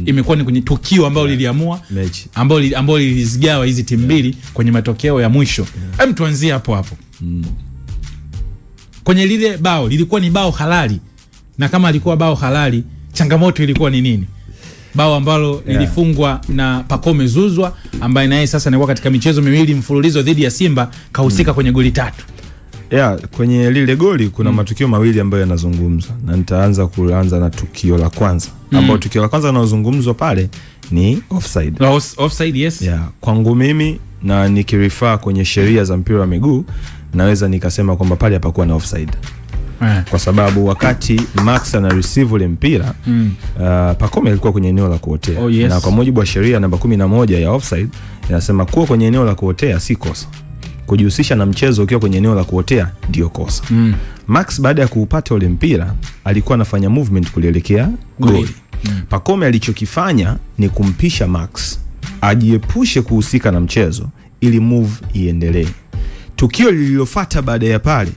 imekuwa ni kwenye tukio ambalo liliamua mechi ambalo lilizigawa hizi timu mbili kwenye matokeo ya mwisho. Hem, tuanzie hapo. Kwenye lile bao lilikuwa ni bao halali, na kama alikuwa bao halali, changamoto ilikuwa ni nini? Bao ambalo lilifungwa na Pacome Zouzoua, ambaye naye sasa anakuwa katika michezo miwili mfululizo dhidi ya Simba kahusika kwenye goli 3. Kwenye lile goli kuna matukio mawili ambayo yanazungumzwa, na nitaanza na tukio la kwanza. Ambao tukio la kwanza linalozungumzwa pale ni offside. Offside, yes. Kwangu mimi, na nikirifaa kwenye sheria za mpira wa miguu, naweza nikasema kwamba pale hapakuwa na offside. Kwa sababu wakati Max ana receive ule mpira, Pacome alikuwa kwenye eneo la kuotea. Na kwa mujibu wa sheria namba 11 ya offside inasema kuwa kwenye eneo la kuotea si kosa. Kujihusisha na mchezo ukiwa kwenye eneo la kuotea ndio kosa. Max baada ya kuupata ule mpira alikuwa anafanya movement kuelekea goli. Pacome alichokifanya ni kumpisha Max ajiepushe kuhusika na mchezo ili move iendelee. Tukio lililofuata baada ya pale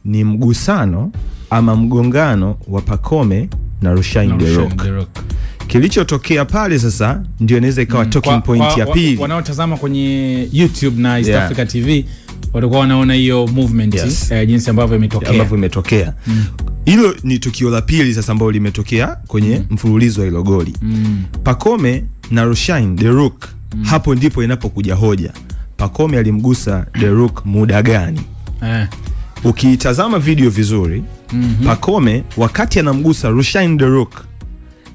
ni mgusano ama mgongano wa Pacome na Rushaine De Rock. Kilichotokea pale sasa ndio inaweza ikawa talking point ya pili. Wanaotazama kwenye YouTube na East Africa TV walikuwa wanaona hiyo movement, jinsi ambavyo imetokea. Hilo ni tukio la pili sasa ambalo limetokea kwenye mfululizo wa hilo goli. Pacome na Rushaine De Rock, hapo ndipo inapokuja hoja. Pacome alimgusa De Rock muda gani? Ukitazama video vizuri, Pacome wakati anamgusa Rushaine De Rock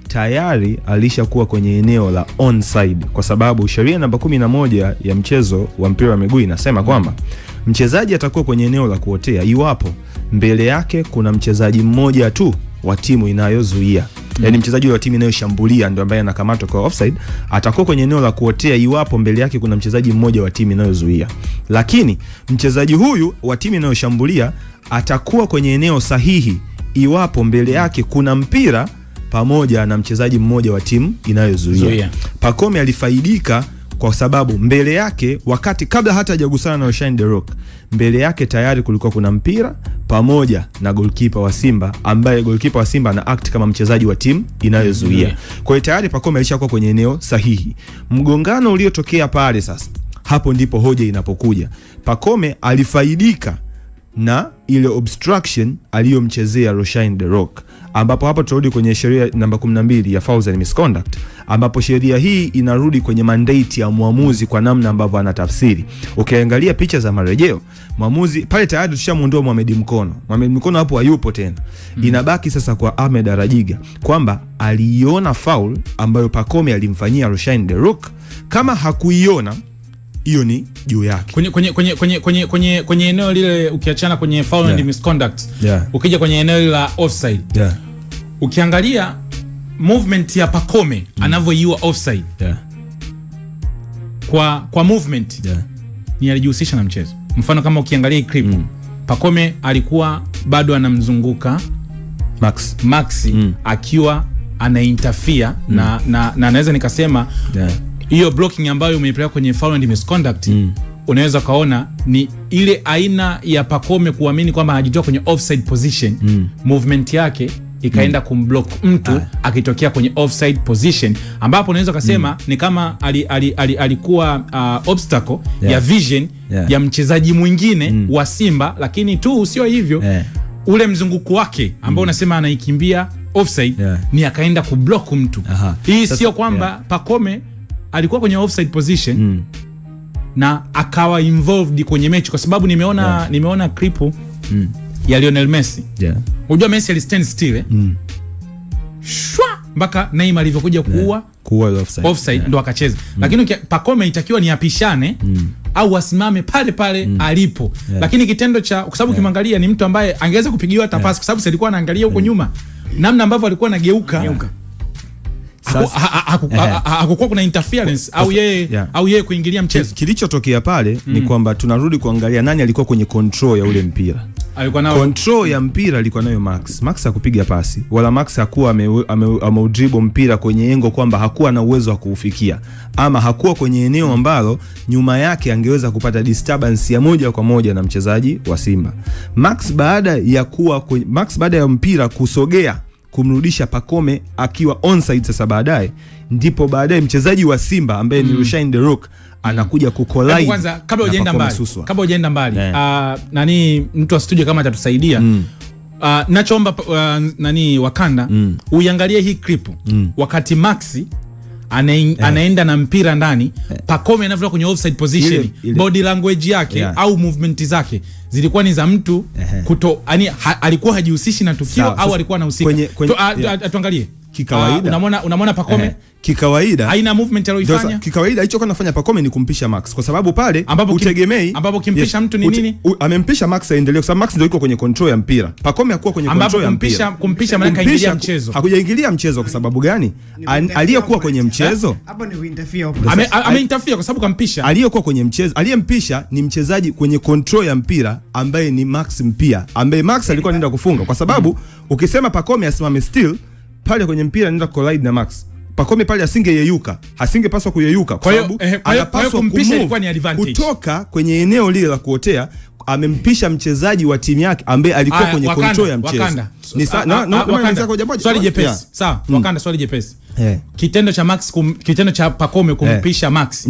tayari alishakuwa kwenye eneo la onside, kwa sababu sheria namba 11 ya mchezo wa mpira wa miguu inasema kwamba mchezaji atakuwa kwenye eneo la kuotea iwapo mbele yake kuna mchezaji mmoja tu wa timu inayozuia. Yaani mchezaji wa timu inayoshambulia ndio ambaye anakamatwa kwa offside, atakuwa kwenye eneo la kuotea iwapo mbele yake kuna mchezaji mmoja wa timu inayozuia. Lakini mchezaji huyu wa timu inayoshambulia atakuwa kwenye eneo sahihi iwapo mbele yake kuna mpira pamoja na mchezaji mmoja wa timu inayozuia. Pacome alifaidika kwa sababu mbele yake, wakati kabla hata hajagusana na Rushaine De Rock, mbele yake tayari kulikuwa kuna mpira pamoja na goalkeeper wa Simba, ambaye goalkeeper wa Simba ana act kama mchezaji wa timu inayozuia. Kwa hiyo tayari Pacome alishakuwa kwenye eneo sahihi. Mgongano uliotokea pale sasa, hapo ndipo hoja inapokuja. Pacome alifaidika na ile obstruction aliyomchezea Rushaine De Rock, ambapo hapo turudi kwenye sheria namba 12 ya fouls and misconduct, ambapo sheria hii inarudi kwenye mandate ya muamuzi kwa namna ambavyo anatafsiri. Ukiangalia picha za marejeo, muamuzi pale tayari tushamuondoa Mohamed Mkono hapo hayupo tena. Inabaki sasa kwa Ahmed Arajiga kwamba aliiona foul ambayo Pacome alimfanyia Rushaine De Rock. Kama hakuiona, hiyo ni juu yake. Kwenye eneo lile, ukiachana kwenye foul and misconduct, ukija kwenye eneo la offside, ukiangalia movement ya Pacome anavyoiua offside, kwa movement ni alijihusisha na mchezo. Mfano kama ukiangalia clip, Pacome alikuwa bado anamzunguka Max akiwa anainterfere na naweza nikasema hiyo blocking ambayo umeipeleka kwenye foul and misconduct, unaweza kaona ni ile aina ya Pacome kuamini kwamba anajitoa kwenye offside position, movement yake ikaenda kumblock mtu akitokea kwenye offside position, ambapo unaweza kusema ni kama alikuwa obstacle ya vision ya mchezaji mwingine wa Simba, lakini tu sio hivyo, ule mzunguko wake ambao unasema anaikimbia offside ni akaenda kublock mtu. Hii sio kwamba Pacome alikuwa kwenye offside position na akawa involved kwenye mechi, kwa sababu nimeona clip ya Lionel Messi. Unajua Messi alistand still shwa mpaka Neymar alivyokuja kuua offside ndo akacheza. Lakini Pacome itakiwa ni apishane au asimame pale pale alipo. Lakini kitendo cha, kwa sababu kimwangalia ni mtu ambaye angeweza kupigiwa hata pasi, kwa sababu alikuwa anaangalia huko nyuma namna ambavyo alikuwa anageuka. Hakukuwa kuna interference au yeye kuingilia mchezo. Kilichotokea pale ni kwamba tunarudi kuangalia nani alikuwa kwenye control ya ule mpira. Alikuwa nao control ya mpira alikuwa nayo Max hakupiga pasi, wala Max hakuwa ameudribble mpira kwenye engo kwamba hakuwa na uwezo wa kuufikia, ama hakuwa kwenye eneo ambalo nyuma yake angeweza kupata disturbance ya moja kwa moja na mchezaji wa Simba. Max baada ya mpira kusogea kumrudisha Pacome akiwa onside. Sasa baadaye ndipo baadaye mchezaji wa Simba ambaye ni Rushaine De Rock anakuja kucollide. Kwanza kabla hujaenda mbali nani mtu wa studio kama atatusaidia nachoomba nani Wakanda uiangalie hii clip wakati Maxi anaenda na mpira ndani, Pacome anavyokuwa kwenye offside position, body language yake au movement zake zilikuwa ni za mtu kuto, yani alikuwa hajihusishi na tukio au alikuwa anahusika. Tuangalie kikawaida. Unamwona Pacome kikawaida haina movement aliyofanya. Kikawaida hicho anafanya Pacome ni kumpisha Max, kwa sababu pale utegemei ambapo kimpisha mtu ni nini, amempisha Max aendelee, kwa sababu Max ndio yuko kwenye control ya mpira. Pacome hakuwa kwenye control ya mpira. Kumpisha maana kaingilia mchezo. Hakujaingilia mchezo kwa sababu gani? Aliyekuwa kwenye mchezo hapo ni interfere. Ameinterfere kwa sababu kampisha. Aliyekuwa kwenye mchezo, aliyempisha ni mchezaji kwenye control ya mpira ambaye ni Max Mpia, ambaye Max alikuwa anaenda kufunga, kwa sababu ukisema Pacome asimame still pale kwenye mpira anaenda collide na Max, Pacome pale asingeyeyuka, asingepaswa kuyeyuka, kwa sababu anapaswa kumpisha, ilikuwa ni advantage kutoka kwenye eneo lile la kuotea. Amempisha mchezaji wa timu yake ambaye alikuwa kwenye control ya mchezo. Ni swali jepesi. Sawa, Wakanda, swali jepesi. Kitendo cha Max kitendo cha Pacome kumpisha Max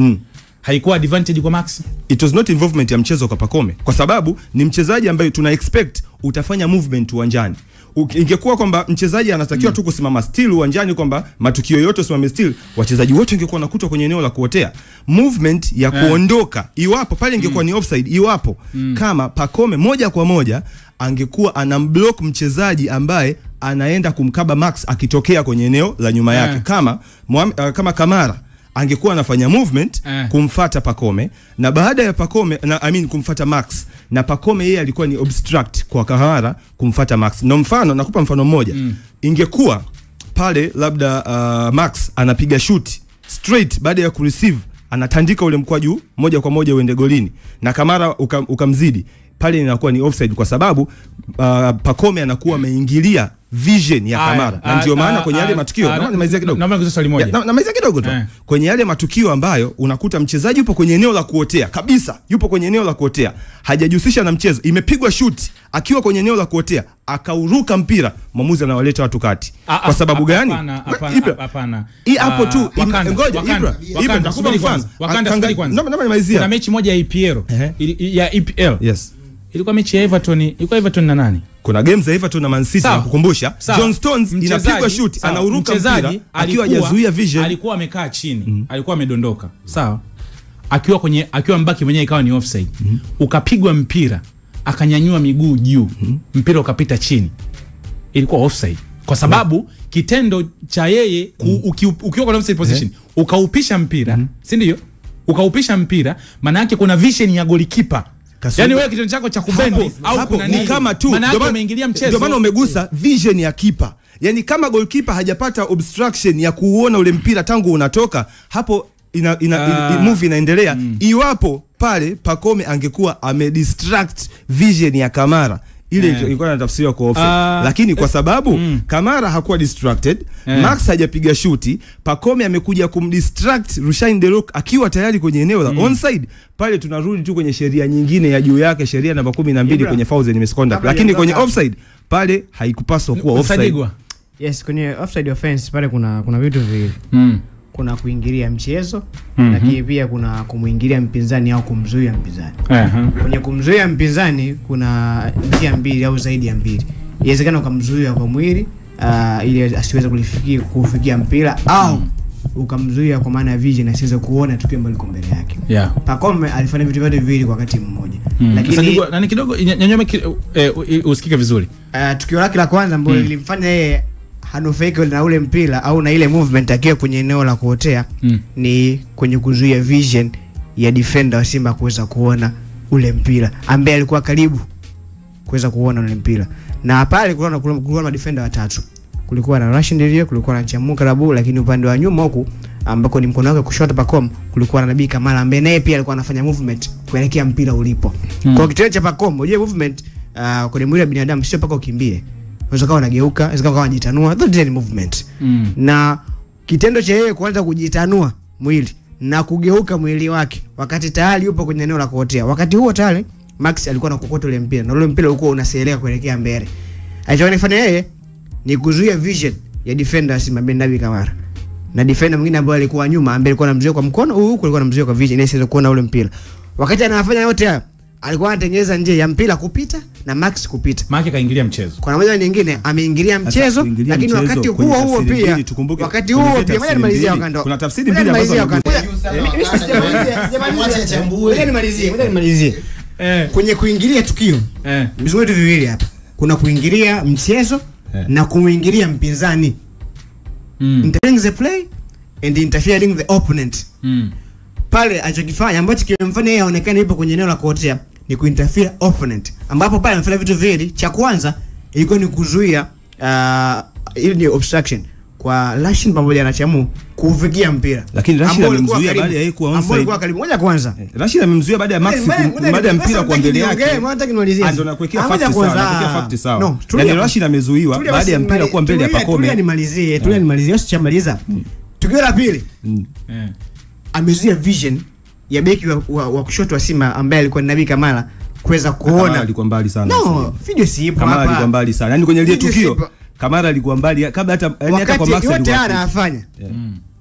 haikuwa advantage kwa Max? It was not involvement ya mchezo kwa Pacome, kwa sababu ni mchezaji ambaye tuna expect utafanya movement uwanjani. Ingekuwa kwamba mchezaji anatakiwa tu kusimama still uwanjani, kwamba matukio yote usimame still, wachezaji wote ingekuwa nakutwa kwenye eneo la kuotea. Movement ya kuondoka iwapo pale ingekuwa ni offside, iwapo kama Pacome moja kwa moja angekuwa anamblock mchezaji ambaye anaenda kumkaba Max akitokea kwenye eneo la nyuma yake. Kama Kamara angekuwa anafanya movement kumfuata Pacome, na baada ya Pacome kumfuata Max, na Pacome yeye alikuwa ni obstruct kwa Kamara kumfuata Max. Na mfano nakupa mfano mmoja. Ingekuwa pale labda Max anapiga shoot straight, baada ya kureceive anatandika ule mkwaju moja kwa moja uende golini, na Kamara ukamzidi pale, inakuwa ni offside, kwa sababu Pacome anakuwa ameingilia vision ya Kamara. Na ndio maana kwenye yale matukio namalizia kidogo. Naomba swali moja. Namalizia kidogo tu. Kwenye yale matukio ambayo unakuta mchezaji yupo kwenye eneo la kuotea kabisa, yupo kwenye eneo la kuotea, hajajihusisha na mchezo, imepigwa shoot akiwa kwenye eneo la kuotea, akauruka mpira, mwamuzi anawaleta watu kati. Kwa sababu gani? Hapana. Hii hapo tu. Ngoja Ibra nakupa mfano. Wakanda kwanza. Naomba nimalizie. Kuna mechi moja ya EPL. Ya EPL. Yes. Ilikuwa mechi ya Everton, ilikuwa Everton na nani? Kuna games za Everton na Man City na kukumbusha. John Stones inapigwa shoot, anauruka mpira akiwa hajazuia vision. Alikuwa amekaa chini, alikuwa amedondoka. Sawa? Akiwa mbaki mwenyewe ikawa ni offside. Ukapigwa mpira, akanyanyua miguu juu. Mpira ukapita chini. Ilikuwa offside. Kwa sababu kitendo cha yeye ukiwa kwa offside position, ukaupisha mpira, si ndio? Ukaupisha mpira, maana yake kuna vision ya goalkeeper. Yani wewe kitendo chako cha kubend au kuna nini kama tu maana umeingilia mchezo, ndio maana umegusa vision ya keeper. Yani kama goalkeeper hajapata obstruction ya kuuona ule mpira tangu unatoka hapo, movie inaendelea. Iwapo pale Pacome angekuwa amedistract vision ya Kamara, ile ilikuwa inatafsiriwa kwa offside. Lakini kwa sababu Kamara hakuwa distracted, Max hajapiga shuti, Pacome amekuja kumdistract Rushaine De Rock akiwa tayari kwenye eneo la onside, pale tunarudi tu kwenye sheria nyingine ya juu yake, sheria namba 12 kwenye fouls and misconduct. Lakini kwenye offside pale haikupaswa kuwa offside. Yes, kwenye offside offense pale kuna vitu viwili. Kuna kuingilia mchezo, lakini pia kuna kumuingilia mpinzani au kumzuia mpinzani. Kwenye kumzuia mpinzani kuna njia mbili au zaidi ya mbili. Inawezekana ukamzuia kwa mwili ili asiweze kufikia mpira, au ukamzuia kwa maana ya vision asiweze kuona tukio ambalo liko mbele yake. Pacome alifanya vitu vyote viwili kwa wakati mmoja. Lakini nani kidogo nyanyome usikike vizuri. Tukio lake la kwanza ambalo lilimfanya yeye hanufaika na ule mpira au na ile movement akiwa kwenye eneo la kuotea ni kwenye kuzuia vision ya defender wa Simba kuweza kuona ule mpira, ambaye alikuwa karibu kuweza kuona ule mpira. Na pale kulikuwa na defender watatu. Kulikuwa na Rashid Ndio, kulikuwa na Chamuka Rabu, lakini upande wa nyuma huko ambako ni mkono wake kushoto Pacome, kulikuwa na Nabii Kamara ambaye naye pia alikuwa anafanya movement kuelekea mpira ulipo. Kwa kitendo cha Pacome, unajua movement kwenye mwili wa binadamu sio paka ukimbie. Unaweza kuwa unageuka, unaweza kuwa unajitanua, that is movement. Na kitendo cha yeye kuanza kujitanua mwili na kugeuka mwili wake wakati tayari yupo kwenye eneo la kuotea, wakati huo tayari Max alikuwa anakokota ule mpira na ule mpira ulikuwa unaseleka kuelekea mbele. Alichofanya yeye ni kuzuia vision ya defender Simba Ben Nabi Kamara. Na defender mwingine ambaye alikuwa nyuma ambaye alikuwa anamzuia kwa mkono, huku alikuwa anamzuia kwa vision ili asiweze kuona ule mpira. Wakati anafanya yote haya, alikuwa anatengeneza njia ya mpira kupita na Max kupita. Maana kaingilia mchezo. Kwa namna nyingine ameingilia mchezo, lakini wakati huo pia wakati huo pia ngoja nimalizie wakati. Kuna tafsiri mbili ambazo nimalizie. Kwenye kuingilia tukio. Mzungu vitu viwili hapa. Kuna kuingilia mchezo na kuingilia mpinzani. Interfering the play and interfering the opponent. Pale alichokifanya ambacho kimemfanya yeye aonekane yupo kwenye eneo la kuotea ni kuinterfere opponent, ambapo pale amefanya vitu viwili. Cha kwanza ilikuwa ni kuzuia ile ni obstruction kwa Rashid pamoja na Chamu kufikia mpira, lakini Rashid amemzuia baada ya yeye kuwa onside. Alikuwa karibu moja kwanza. Rashid amemzuia baada ya Max baada ya mpira kwa mbele yake. Nataka nimalizie. Ndio nakuwekea fact sawa, nakuwekea fact sawa. Yaani Rashid amezuiwa baada ya mpira kwa mbele ya Pacome. Tulia nimalizie, usichamaliza. Tukio la pili. Amezuia vision ya beki wa kushoto wa Simba ambaye alikuwa Nabi Kamara kuweza kuona. Kamara alikuwa mbali sana. No, video si ipo hapa. Kamara alikuwa mbali sana. Yaani kwenye ile tukio Kamara alikuwa mbali kabla hata kwa Max yote anafanya.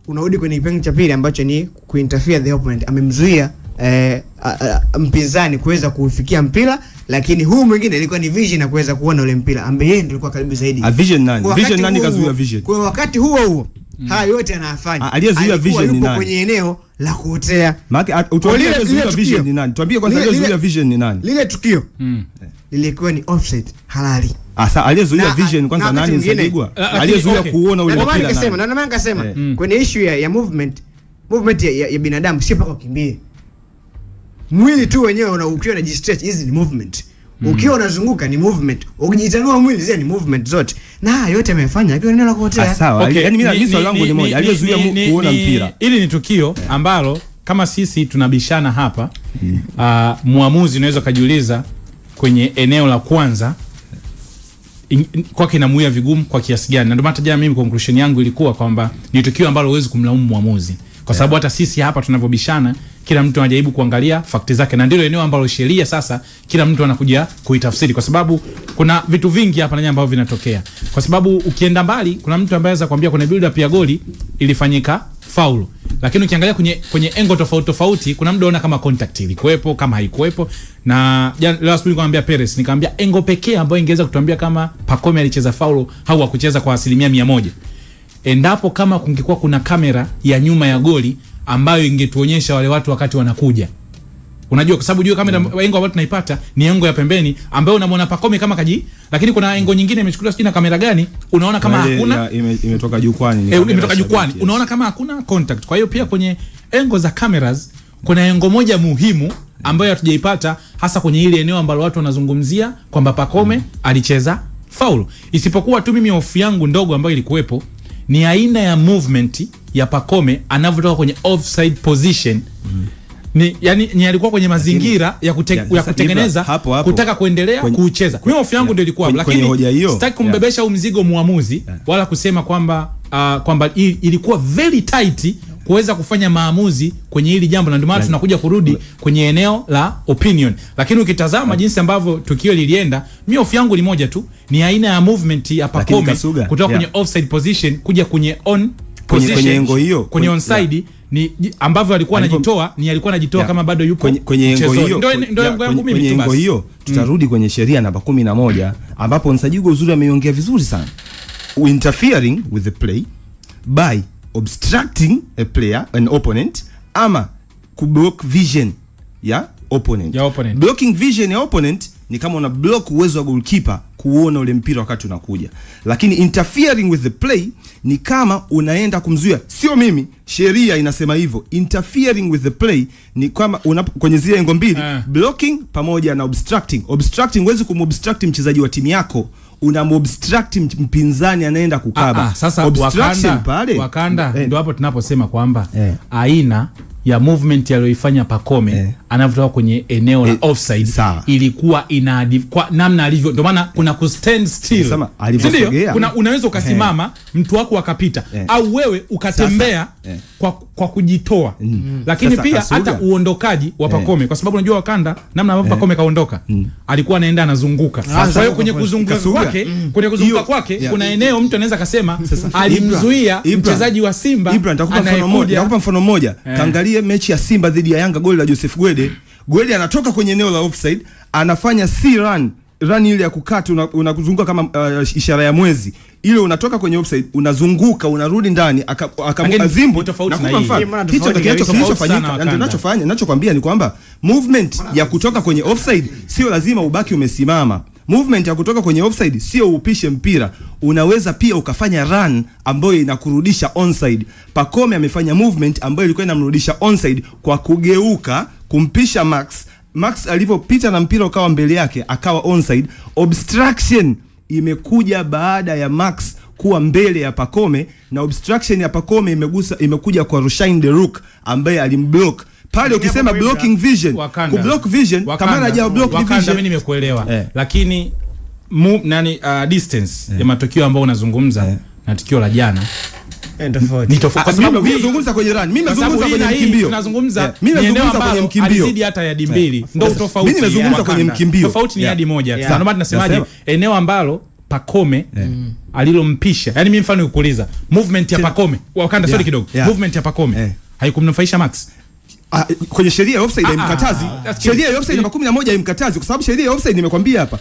Unarudi kwenye kipengele cha pili ambacho ni kuinterfere the opponent. Amemzuia mpinzani kuweza kufikia mpira, lakini huu mwingine ilikuwa ni vision na kuweza kuona ule mpira ambaye yeye ndiye alikuwa karibu zaidi. Vision nani? Vision nani kazuia vision? Kwa wakati huo haya yote anafanya. Aliyezuia vision ni nani? Kwenye eneo la kuotea. Maana utuambie aliyezuia vision ni nani? Tuambie kwanza aliyezuia vision ni nani? Lile tukio lilikuwa ni offside halali. Asa aliyezuia vision kwanza nani Nsajigwa? Aliyezuia kuona ule mpira. Na maana nikasema kwenye issue ya movement ya binadamu si paka ukimbie. Mwili tu wenyewe ukiwa na stretch hizi ni movement. Ukiwa unazunguka ni movement. Ukijitanua mwili zile ni movement zote. Na yote amefanya akiwa eneo la kuotea. Sawa. Yaani mimi swali langu ni moja. Aliyezuia kuona mpira. Hili ni tukio ambalo kama sisi tunabishana hapa, muamuzi unaweza kujiuliza kwenye eneo la kwanza kwake inamuia vigumu kwa kiasi gani. Na ndio maana jana mimi conclusion yangu ilikuwa kwamba ni tukio ambalo huwezi kumlaumu muamuzi. Kwa sababu hata sisi hapa tunavyobishana kila mtu anajaribu kuangalia fakti zake, na ndilo eneo ambalo sheria sasa kila mtu anakuja kuitafsiri, kwa sababu kuna vitu vingi hapa na ambavyo vinatokea. Kwa sababu ukienda mbali kuna mtu ambaye anaweza kuambia kuna build up ya goli ilifanyika foul, lakini ukiangalia kwenye angle tofauti kuna mtu anaona kama contact ilikuwepo kama haikuwepo. Na leo asubuhi nikamwambia Perez, nikamwambia angle pekee ambayo ingeweza kutuambia kama Pacome alicheza foul au hakucheza kwa 100%, endapo kama kungekuwa kuna kamera ya nyuma ya goli ambayo ingetuonyesha wale watu wakati wanakuja. Unajua kwa sababu kamera engo ambayo tunaipata ni engo ya pembeni ambayo unamwona Pacome kama kaji, lakini kuna engo nyingine imechukuliwa sina kamera gani, unaona kama hakuna imetoka jukwani, imetoka jukwani, unaona kama hakuna contact. Kwa hiyo pia kwenye engo za cameras kuna engo moja muhimu ambayo hatujaipata, hasa kwenye ile eneo ambalo watu wanazungumzia kwamba Pacome alicheza foul. Isipokuwa tu mimi hofu yangu ndogo ambayo ilikuwepo ni aina ya movement ya Pacome anavyotoka kwenye offside position. Ni alikuwa kwenye mazingira ya kutengeneza hapo, kutaka kuendelea kucheza. Mimi hofu yangu ndio ilikuwa, lakini sitaki kumbebesha mzigo muamuzi wala kusema kwamba ilikuwa very tight kuweza kufanya maamuzi kwenye hili jambo, na ndio maana tunakuja kurudi kwenye eneo la opinion. Lakini ukitazama jinsi ambavyo tukio lilienda, mimi hofu yangu ni moja tu, ni aina ya movement ya Pacome kutoka kwenye offside position kuja kwenye on position, kwenye engo hiyo, kwenye onside ni ambavyo alikuwa anajitoa kama bado yupo kwenye engo hiyo. Ndio engo yangu mimi tu basi. Engo hiyo tutarudi kwenye sheria namba 11 ambapo Nsajigwa uzuri ameiongea vizuri sana. Interfering with the play by obstructing a player, an opponent, ama kublock vision ya opponent. Blocking vision ya opponent ni kama una block uwezo wa goalkeeper kuona ule mpira wakati unakuja. Lakini interfering with the play ni kama unaenda kumzuia. Sio mimi, sheria inasema hivyo. Interfering with the play ni kama kwenye zile engo mbili, blocking pamoja na obstructing. Obstructing huwezi kumobstruct mchezaji wa timu yako, unamobstruct mpinzani anaenda kukaba. Sasa Wakanda ndio hapo tunaposema kwamba aina ya movement aliyoifanya Pacome anavyotoka kwenye eneo la offside ilikuwa kwa namna alivyo, ndio maana kuna ku stand still, ndio kuna unaweza ukasimama mtu wako akapita au wewe ukatembea kwa kujitoa. Lakini pia hata uondokaji wa Pacome, kwa sababu unajua Wakanda namna ambavyo Pacome kaondoka alikuwa anaenda anazunguka. Kwa hiyo kwenye kuzunguka kwake kuna eneo mtu anaweza kusema alimzuia mchezaji wa Simba. Nitakupa mfano mmoja. Kaangalie mechi ya Simba dhidi ya Yanga, goli la Joseph Gwede anatoka kwenye eneo la offside, anafanya run ile ya kukata, unakuzunguka kama ishara ya mwezi. Ile unatoka kwenye offside, unazunguka, unarudi ndani, akamazimbo tofauti na hicho ndio kinachofanyika. Ndio ninachofanya, ninachokuambia ni kwamba movement ya kutoka kwenye offside sio lazima ubaki umesimama. Movement ya kutoka kwenye offside sio upishe mpira, unaweza pia ukafanya run ambayo inakurudisha onside. Pacome amefanya movement ambayo ilikuwa inamrudisha onside kwa kugeuka kumpisha Max alivyopita na mpira ukawa mbele yake akawa onside. Obstruction imekuja baada ya Max kuwa mbele ya Pacome, na obstruction ya Pacome imekuja kwa Rushaine De Rook ambaye alimblock pale. Ukisema blocking vision, kublock vision, Kamara haja block vision, mimi nimekuelewa. Lakini distance ya matokeo ambayo unazungumza na tukio la jana ni tofauti, kwa sababu mimi nazungumza kwenye run, mimi nazungumza kwenye mkimbio, tunazungumza eneo kwenye mkimbio alizidi hata yadi mbili, ndio tofauti. Mimi nazungumza kwenye mkimbio, tofauti ni yadi moja. Ndio maana tunasemaje eneo ambalo Pacome alilompisha, yani mimi mfano nikuuliza movement ya Pacome Wakanda, sorry kidogo, movement ya Pacome haikumnufaisha Max. Kwenye sheria ya offside haimkatazi. Sheria ya offside namba 11 haimkatazi, kwa sababu sheria ya offside nimekwambia hapa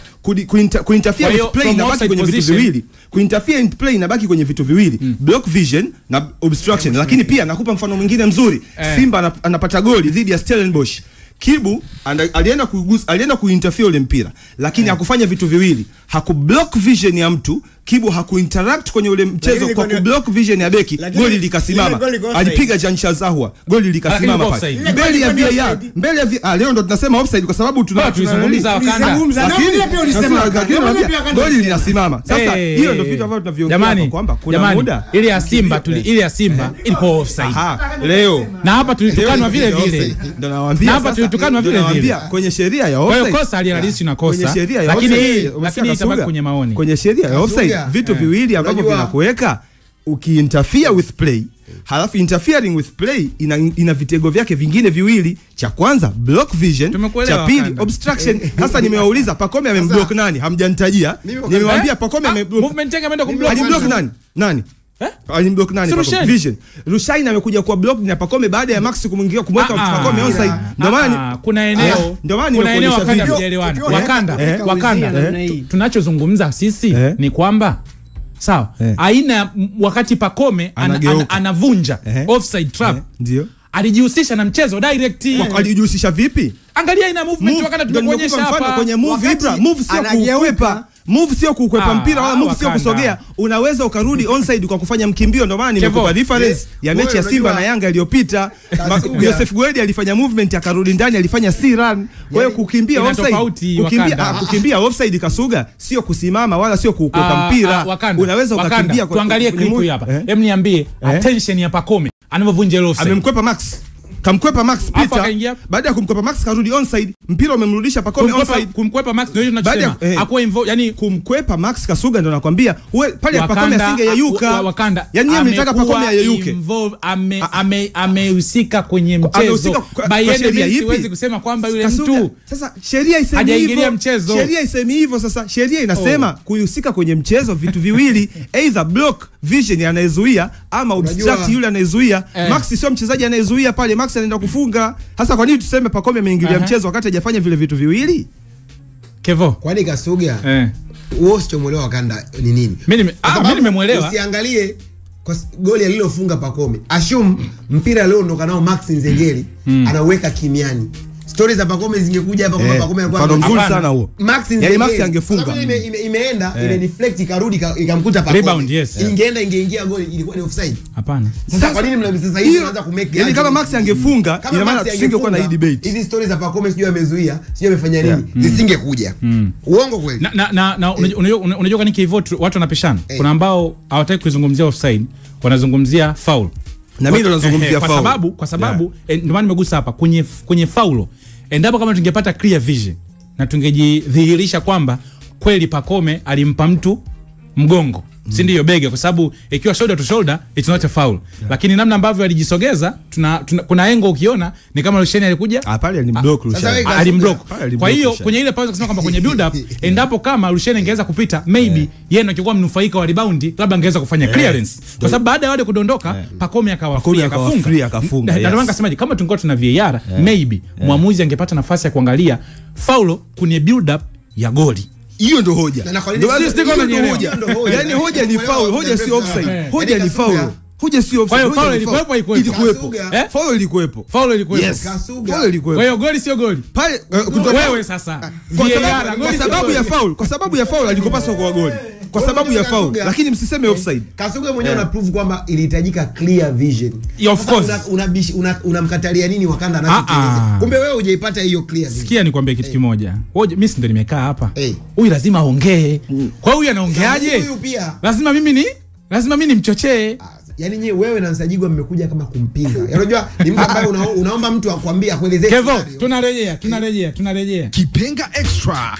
kuinterfere with play inabaki kwenye vitu viwili. Kuinterfere in play inabaki kwenye vitu viwili, block vision na obstruction. Lakini pia nakupa mfano mwingine mzuri. Simba anapata goli dhidi ya Stellenbosch. Kibu alienda kuinterfere ule mpira, lakini hakufanya vitu viwili. Hakublock vision ya mtu, Kibu hakuinteract kwenye ule mchezo kwa kublock vision ya beki, goli likasimama. Alipiga Jansha Zahwa, goli likasimama pale. Mbele ya VAR, leo ndo tunasema offside kwa sababu tunazungumza Wakanda. Goli linasimama. Sasa hiyo ndio vitu ambavyo tunaviongea hapa kwamba kuna muda ile ya Simba ilikuwa offside. Leo na hapa tulitukanwa vile vile. Ndio nawaambia. Na hapa tulitukanwa vile vile. Kwenye sheria ya offside. Kwa hiyo kosa alihalisi na kosa. Lakini itabaki kwenye maoni. Kwenye sheria ya offside vitu viwili ambavyo vinakuweka ukiinterfere with play, halafu interfering with play ina vitego vyake vingine viwili. Cha kwanza block vision, cha pili obstruction. Sasa nimewauliza Pacome amemblock nani? Hamjanitajia. Nimewaambia Pacome movement yake ameenda kumblock. Alimblock nani? Alimblock nani? Vision. Rushaine amekuja kwa block na Pacome baada ya Max kumweka Pacome onside. Ndio maana kuna eneo Wakanda hajaelewana. Wakanda tunachozungumza sisi ni kwamba sawa, aina wakati Pacome anavunja offside trap, ndio alijihusisha na mchezo direct. Alijihusisha vipi? Angalia ina movement Wakanda tumekuonyesha hapa kwenye move. Ibra, move sio kukwepa. Move sio kukwepa mpira wala move sio kusogea. Unaweza ukarudi onside kwa kufanya mkimbio. Ndio maana nimekupa reference ya mechi ya Simba na Yanga iliyopita. Joseph Gwede alifanya movement akarudi ndani, alifanya run. Kwa hiyo kukimbia offside, kukimbia offside Kasuga sio kusimama wala sio kukwepa mpira. Unaweza ukakimbia. Tuangalie clip hii hapa. Hem, niambie attention ya Pacome anavyovunja ile offside. Amemkwepa Max. Kamkwepa Max Peter, baada ya kumkwepa Max karudi onside, mpira umemrudisha Pacome onside. Kumkwepa Max ndio tunachosema hakuwa involved, yani kumkwepa Max Kasuga ndio nakwambia pale Pacome asingeyeyuka. Yani yeye mnataka Pacome ayeyuke, amehusika kwenye mchezo. Siwezi kusema kwamba yule mtu sasa sheria isemi hivyo. Sheria isemi hivyo. Sasa sheria inasema kuhusika kwenye mchezo vitu viwili, either block vision anayezuia ama obstruct yule anayezuia. Max sio mchezaji anayezuia pale, Max anaenda kufunga. Hasa kwa nini tuseme Pacome ameingilia mchezo wakati hajafanya vile vitu viwili? Kevo, kwani Kasuga wewe usichomuelewa Wakanda ni nini? Mimi nimemuelewa. Usiangalie kwa goli alilofunga Pacome, assume mpira leo ndo kanao Max Nzengeli anaweka kimiani. Stories za Pacome zingekuja hapa kwa Pacome alikuwa mfano mzuri sana huo. Yani Max angefunga. Imeenda ile deflect ikarudi ikamkuta Pacome. Rebound, yes. Ingeingia goli ilikuwa ni offside. Hapana. Sasa kwa nini sasa hivi tunaanza kumake? Yani kama Max angefunga ina maana tusingekuwa na hii debate. Hizi stories za Pacome sijui amezuia, sijui amefanya nini, zisingekuja. Uongo kweli. Na unajua kwa nini hivyo watu wanapishana? Kuna ambao hawataki kuzungumzia offside, wanazungumzia foul. Na mimi ndo nazungumzia foul. Kwa sababu ndio maana nimegusa hapa kwenye foul. endapo kama tungepata clear vision na tungejidhihirisha kwamba kweli Pacome alimpa mtu mgongo, si ndio bega, kwa sababu ikiwa shoulder to shoulder it's not a foul. Lakini namna ambavyo alijisogeza kuna engo ukiona ni kama Lusheni alikuja pale alimblock Lusheni. Alimblock. Kwa hiyo kwenye ile pause kusema kwamba kwenye build up endapo kama Lusheni angeweza kupita maybe yeye ndio angekuwa mnufaika wa rebound, labda angeweza kufanya clearance. Kwa sababu baada ya wale kudondoka Pacome akawa free akafunga. Na ndio ngasemaje kama tungekuwa tuna VAR maybe muamuzi angepata nafasi ya kuangalia foul kwenye build up ya goli. Hiyo ndo hoja. Ndio hoja. Yaani hoja ni foul, hoja si offside. Hoja ni foul. Hoja si offside. Kwa hiyo foul ilikuwepo. Foul ilikuwepo. Foul ilikuwepo. Yes. Foul ilikuwepo. Kwa hiyo goli sio goli. Pale wewe sasa. Kwa sababu ya foul alikopaswa kwa goli. Kwa sababu ya foul, lakini msiseme offside. Kasuga mwenyewe una prove kwamba ilihitajika clear vision. Of course. Unamkatalia nini Wakanda anachokieleza? Kumbe wewe hujaipata hiyo clear vision. Sikia nikwambie kitu kimoja. Hoja mimi ndio nimekaa hapa. Huyu lazima aongee. Kwa huyu anaongeaje? Lazima mimi nimchochee. Yaani nyewe wewe na Nsajigwa mmekuja kama kumpinga. Unajua ni mtu ambaye unaomba mtu akwambie akuelezee. Kevo, tunarejea. Kipenga Extra.